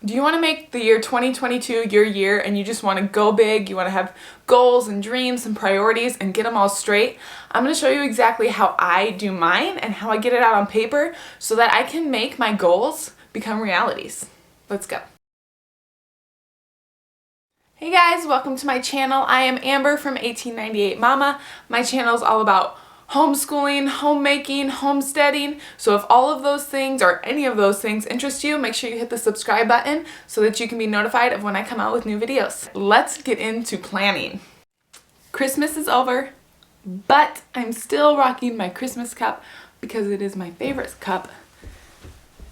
Do you want to make the year 2022 your year and you just want to go big, you want to have goals and dreams and priorities and get them all straight? I'm going to show you exactly how I do mine and how I get it out on paper so that I can make my goals become realities. Let's go. Hey guys, welcome to my channel. I am Amber from 1898 Mama. My channel is all about homeschooling, homemaking, homesteading. So if all of those things or any of those things interest you, make sure you hit the subscribe button so that you can be notified of when I come out with new videos. Let's get into planning. Christmas is over, but I'm still rocking my Christmas cup because it is my favorite cup.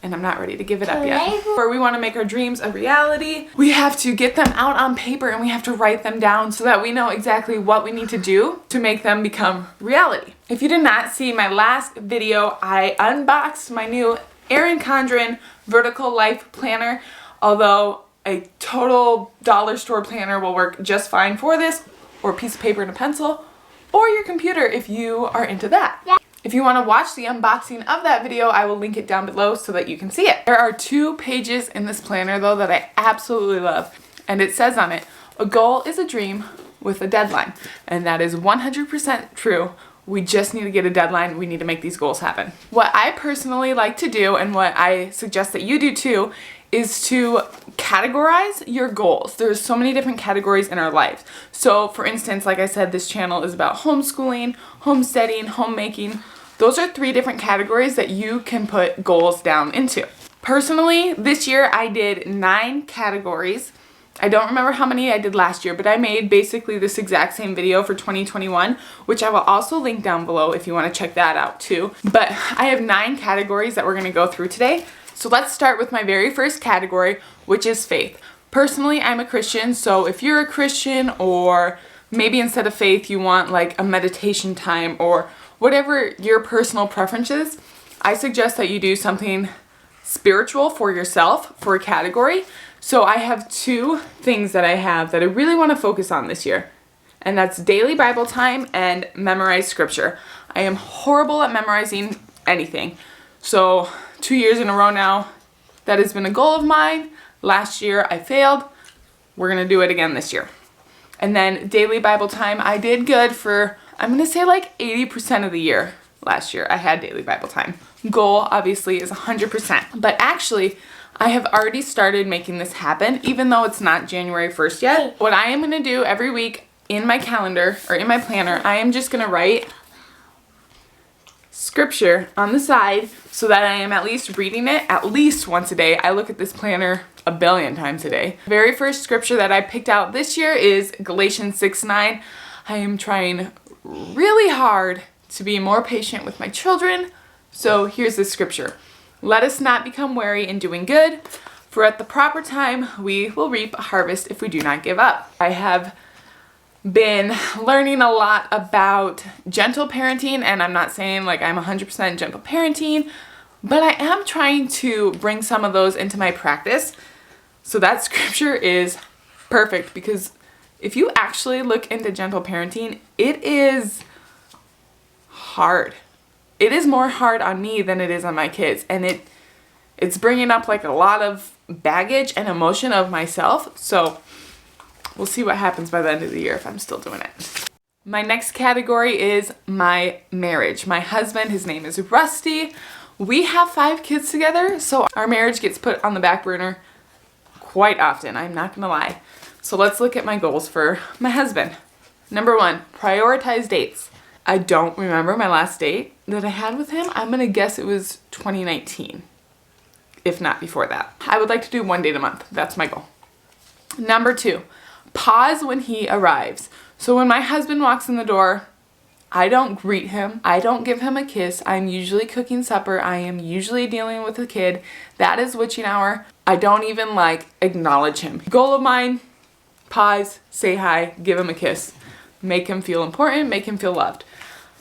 And I'm not ready to give it up yet. Where we want to make our dreams a reality, we have to get them out on paper and we have to write them down so that we know exactly what we need to do to make them become reality. If you did not see my last video, I unboxed my new Erin Condren Vertical Life Planner. Although a total dollar store planner will work just fine for this, or a piece of paper and a pencil, or your computer if you are into that. Yeah. If you want to watch the unboxing of that video, I will link it down below so that you can see it. There are 2 pages in this planner though that I absolutely love, and it says on it, a goal is a dream with a deadline. And that is 100% true. We just need to get a deadline. We need to make these goals happen. What I personally like to do, and what I suggest that you do too, is to categorize your goals. There's so many different categories in our lives. So for instance, like I said, this channel is about homeschooling, homesteading, homemaking. Those are 3 different categories that you can put goals down into. Personally, this year I did 9 categories. I don't remember how many I did last year, but I made basically this exact same video for 2021, which I will also link down below if you want to check that out too. But I have 9 categories that we're going to go through today. So let's start with my very first category, which is faith. Personally, I'm a Christian, so if you're a Christian, or maybe instead of faith you want like a meditation time or whatever your personal preference is, I suggest that you do something spiritual for yourself for a category. So I have 2 things that I have that I really want to focus on this year, and that's daily Bible time and memorize scripture. I am horrible at memorizing anything. So 2 years in a row now, that has been a goal of mine. Last year I failed. We're going to do it again this year. And then daily Bible time, I did good for, I'm going to say like 80% of the year. Last year I had daily Bible time. Goal obviously is 100%. But actually, I have already started making this happen, even though it's not January 1st yet. What I am going to do every week in my calendar, or in my planner, I am just going to write scripture on the side so that I am at least reading it at least once a day. I look at this planner a billion times a day. The very first scripture that I picked out this year is Galatians 6:9. I am trying really hard to be more patient with my children. So here's the scripture. Let us not become weary in doing good, for at the proper time we will reap a harvest if we do not give up. I have been learning a lot about gentle parenting, and I'm not saying like I'm 100% gentle parenting, but I am trying to bring some of those into my practice. So that scripture is perfect, because if you actually look into gentle parenting, it is hard. It is more hard on me than it is on my kids, and it's bringing up like a lot of baggage and emotion of myself. So we'll see what happens by the end of the year if I'm still doing it. My next category is my marriage. My husband, his name is Rusty. We have 5 kids together, so our marriage gets put on the back burner quite often, I'm not gonna lie. So let's look at my goals for my husband. Number 1, prioritize dates. I don't remember my last date that I had with him. I'm gonna guess it was 2019, if not before that. I would like to do 1 date a month. That's my goal. Number 2, pause when he arrives. So when my husband walks in the door, I don't greet him. I don't give him a kiss. I'm usually cooking supper. I am usually dealing with a kid. That is witching hour. I don't even like acknowledge him. Goal of mine, pause, say hi, give him a kiss. Make him feel important, make him feel loved.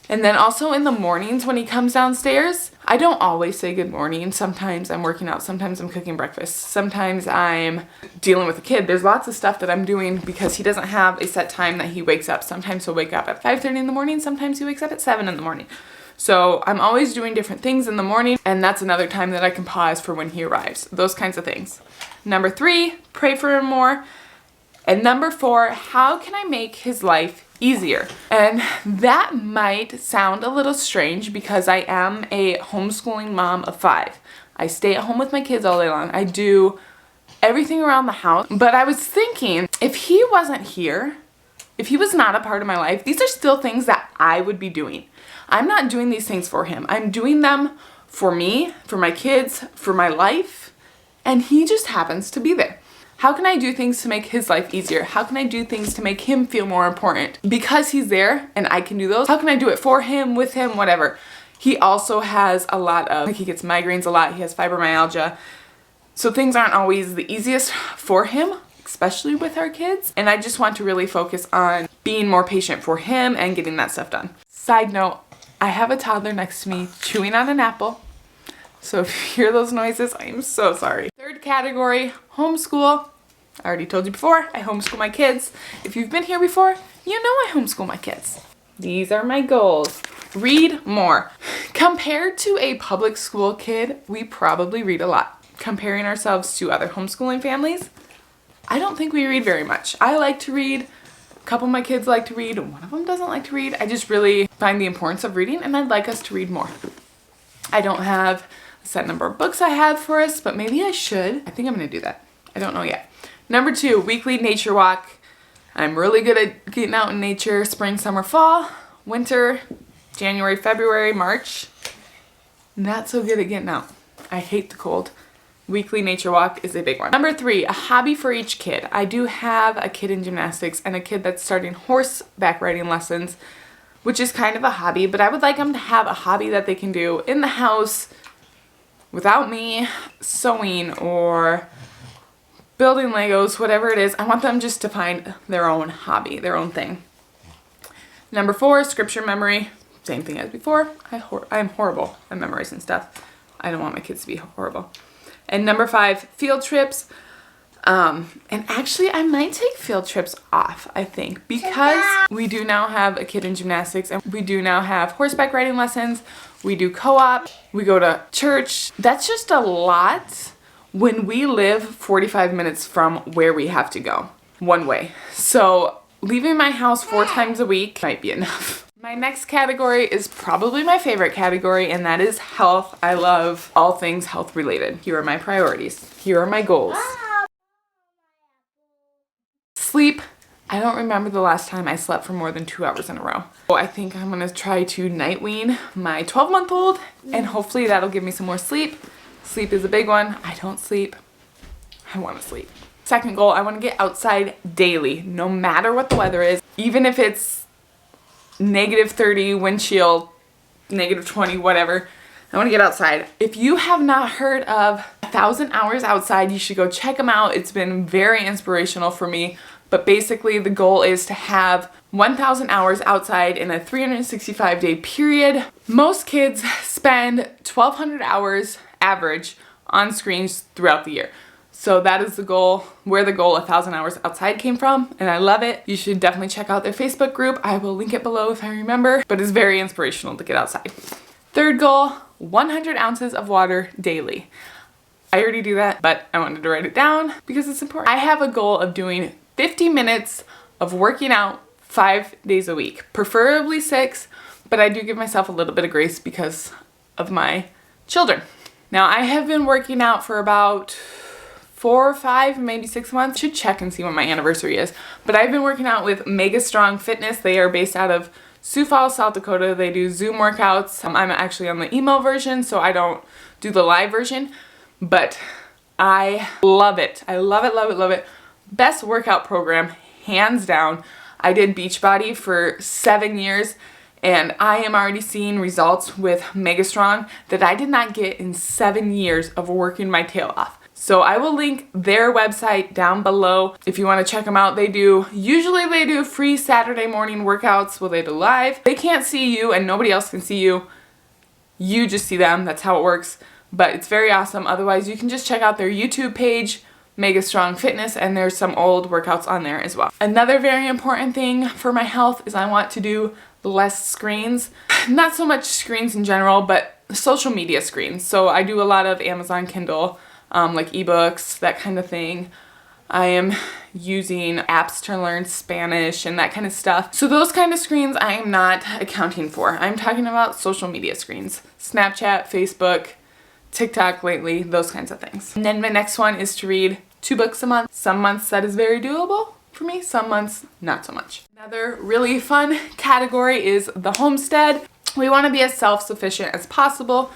And then also in the mornings when he comes downstairs, I don't always say good morning. Sometimes I'm working out, sometimes I'm cooking breakfast, sometimes I'm dealing with a kid. There's lots of stuff that I'm doing because he doesn't have a set time that he wakes up. Sometimes he'll wake up at 5:30 in the morning, sometimes he wakes up at 7 in the morning. So I'm always doing different things in the morning, and that's another time that I can pause for when he arrives. Those kinds of things. Number 3, pray for him more. And number 4, how can I make his life easier? And that might sound a little strange because I am a homeschooling mom of 5. I stay at home with my kids all day long. I do everything around the house. But I was thinking, if he wasn't here, if he was not a part of my life, these are still things that I would be doing. I'm not doing these things for him. I'm doing them for me, for my kids, for my life, and he just happens to be there. How can I do things to make his life easier? How can I do things to make him feel more important? Because he's there and I can do those, how can I do it for him, with him, whatever? He also has a lot of, he gets migraines a lot, he has fibromyalgia, so things aren't always the easiest for him, especially with our kids. And I just want to really focus on being more patient for him and getting that stuff done. Side note, I have a toddler next to me chewing on an apple. So if you hear those noises, I am so sorry. Third category, homeschool. I already told you before, I homeschool my kids. If you've been here before, you know I homeschool my kids. These are my goals. Read more. Compared to a public school kid, we probably read a lot. Comparing ourselves to other homeschooling families, I don't think we read very much. I like to read. A couple of my kids like to read. One of them doesn't like to read. I just really find the importance of reading, and I'd like us to read more. I don't have a set number of books I have for us, but maybe I should. I think I'm going to do that. I don't know yet. Number 2, weekly nature walk. I'm really good at getting out in nature. Spring, summer, fall, winter, January, February, March. Not so good at getting out. I hate the cold. Weekly nature walk is a big one. Number 3, a hobby for each kid. I do have a kid in gymnastics and a kid that's starting horseback riding lessons, which is kind of a hobby, but I would like them to have a hobby that they can do in the house without me, sewing or building Legos, whatever it is. I want them just to find their own hobby, their own thing. Number 4, scripture memory. Same thing as before. I'm horrible at memorizing stuff. I don't want my kids to be horrible. And number 5, field trips. And actually I might take field trips off, I think, because we do now have a kid in gymnastics and we do now have horseback riding lessons. We do co-op, we go to church. That's just a lot when we live 45 minutes from where we have to go, one way. So leaving my house 4 times a week might be enough. My next category is probably my favorite category, and that is health. I love all things health related. Here are my priorities. Here are my goals. Sleep. I don't remember the last time I slept for more than 2 hours in a row. So I think I'm gonna try to night wean my 12-month-old, and hopefully that'll give me some more sleep. Sleep is a big one. I don't sleep. I wanna sleep. Second goal, I wanna get outside daily, no matter what the weather is, even if it's -30 wind chill, -20, whatever. I want to get outside. If you have not heard of 1,000 Hours Outside, you should go check them out. It's been very inspirational for me. But basically the goal is to have 1,000 hours outside in a 365-day period. Most kids spend 1,200 hours average on screens throughout the year. So that is the goal, where the goal 1,000 Hours Outside came from, and I love it. You should definitely check out their Facebook group. I will link it below if I remember, but it's very inspirational to get outside. Third goal, 100 ounces of water daily. I already do that, but I wanted to write it down because it's important. I have a goal of doing 50 minutes of working out 5 days a week, preferably 6, but I do give myself a little bit of grace because of my children. Now, I have been working out for about 4 or 5, maybe 6 months. Should check and see when my anniversary is. But I've been working out with Mega Strong Fitness. They are based out of Sioux Falls, South Dakota. They do Zoom workouts. I'm actually on the email version, so I don't do the live version. But I love it. I love it, love it, love it. Best workout program, hands down. I did Beachbody for 7 years, and I am already seeing results with Mega Strong that I did not get in 7 years of working my tail off. So I will link their website down below if you want to check them out. Usually they do free Saturday morning workouts. Well, they do live. They can't see you and nobody else can see you. You just see them. That's how it works. But it's very awesome. Otherwise, you can just check out their YouTube page. Mega Strong Fitness, and there's some old workouts on there as well. Another very important thing for my health is I want to do less screens. Not so much screens in general, but social media screens. So I do a lot of Amazon Kindle, like ebooks, that kind of thing. I am using apps to learn Spanish and that kind of stuff. So those kind of screens I am not accounting for. I'm talking about social media screens. Snapchat, Facebook, TikTok lately, those kinds of things. And then my next one is to read 2 books a month. Some months that is very doable for me, some months not so much. Another really fun category is the homestead. We want to be as self-sufficient as possible.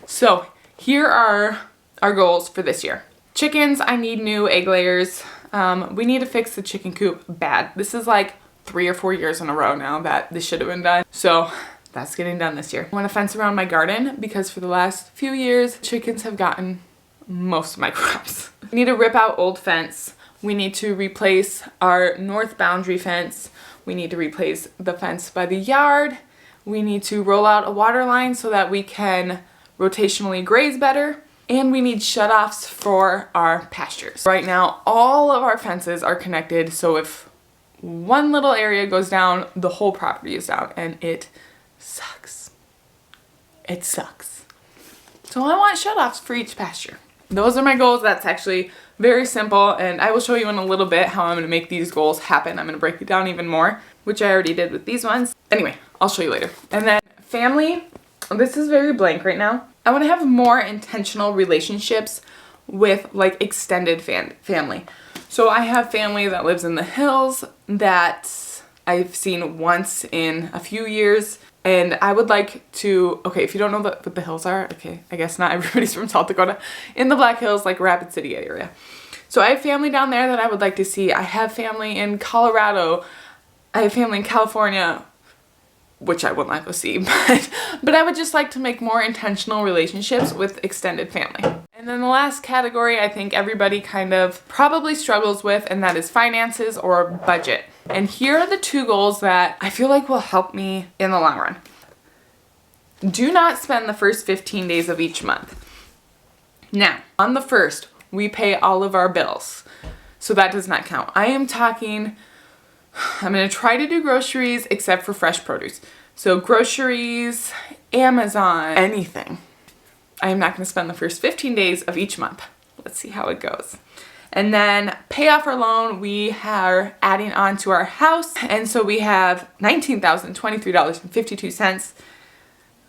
So here are our goals for this year. Chickens, I need new egg layers. We need to fix the chicken coop bad. This is like 3 or 4 years in a row now that this should have been done. So that's getting done this year. I want to fence around my garden because for the last few years, chickens have gotten most of my crops. We need to rip out old fence. We need to replace our north boundary fence. We need to replace the fence by the yard. We need to roll out a water line so that we can rotationally graze better. And we need shutoffs for our pastures. Right now, all of our fences are connected, so if one little area goes down, the whole property is down, and it sucks. It sucks. So I want shutoffs for each pasture. Those are my goals. That's actually very simple, and I will show you in a little bit how I'm going to make these goals happen. I'm going to break it down even more, which I already did with these ones. Anyway, I'll show you later. And then family, this is very blank right now. I want to have more intentional relationships with like extended family. So I have family that lives in the hills that I've seen once in a few years, and I would like to, okay, if you don't know what the hills are, okay, I guess not everybody's from South Dakota, in the Black Hills, like Rapid City area. So I have family down there that I would like to see. I have family in Colorado. I have family in California, which I will not go see, but I would just like to make more intentional relationships with extended family. And then the last category I think everybody kind of probably struggles with, and that is finances or budget. And here are the 2 goals that I feel like will help me in the long run. Do not spend the first 15 days of each month. Now, on the first, we pay all of our bills, so that does not count. I am talking, I'm going to try to do groceries except for fresh produce. So groceries, Amazon, anything. I am not going to spend the first 15 days of each month. Let's see how it goes. And then pay off our loan. We are adding on to our house. And so we have $19,023.52.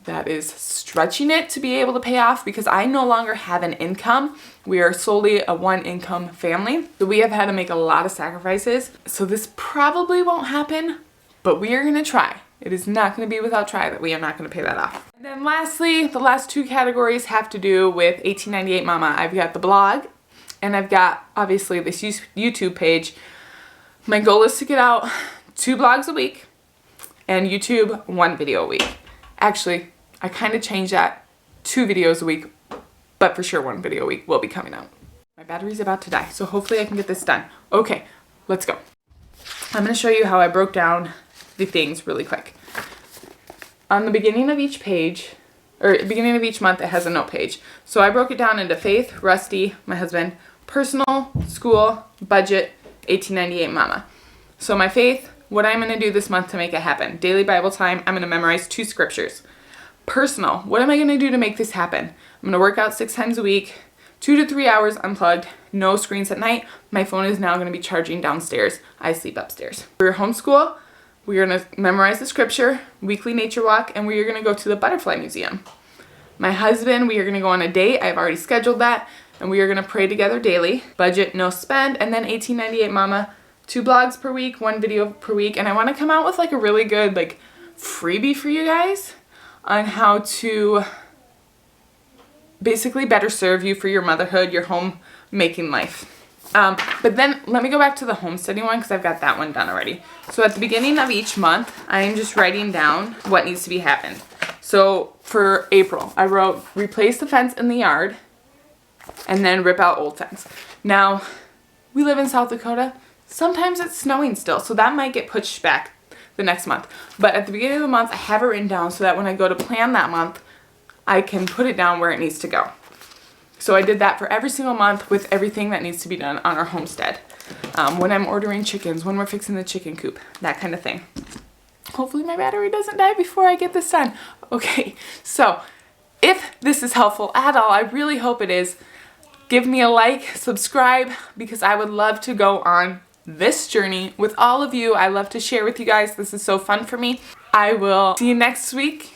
That is stretching it to be able to pay off because I no longer have an income. We are solely a 1-income family. So we have had to make a lot of sacrifices. So this probably won't happen, but we are going to try. It is not going to be without try that we are not going to pay that off. And then lastly, the last 2 categories have to do with 1898 Mama. I've got the blog and I've got obviously this YouTube page. My goal is to get out 2 blogs a week and YouTube 1 video a week. Actually, I kind of changed that, 2 videos a week, but for sure 1 video a week will be coming out. My battery's about to die, so hopefully I can get this done. Okay, let's go. I'm going to show you how I broke down the things really quick. On the beginning of each page, or beginning of each month, it has a note page. So I broke it down into Faith, Rusty, my husband, personal, school, budget, 1898 Mama. So my Faith, what I'm going to do this month to make it happen. Daily Bible time, I'm going to memorize 2 scriptures. Personal, what am I going to do to make this happen? I'm going to work out 6 times a week, 2 to 3 hours unplugged, no screens at night. My phone is now going to be charging downstairs. I sleep upstairs. For homeschool, we are going to memorize the scripture, weekly nature walk, and we are going to go to the butterfly museum. My husband, we are going to go on a date. I've already scheduled that, and we are going to pray together daily. Budget, no spend, and then 1898 Mama. 2 blogs per week, 1 video per week, and I want to come out with like a really good like freebie for you guys on how to basically better serve you for your motherhood, your homemaking life. But then let me go back to the homesteading one because I've got that one done already. So at the beginning of each month, I am just writing down what needs to be happened. So for April, I wrote replace the fence in the yard and then rip out old fence. Now, we live in South Dakota. Sometimes it's snowing still, so that might get pushed back the next month. But at the beginning of the month, I have it written down so that when I go to plan that month, I can put it down where it needs to go. So I did that for every single month with everything that needs to be done on our homestead. When I'm ordering chickens, when we're fixing the chicken coop, that kind of thing. Hopefully my battery doesn't die before I get this done. Okay, so if this is helpful at all, I really hope it is. Give me a like, subscribe, because I would love to go on this journey with all of you. I love to share with you guys. This is so fun for me. I will see you next week.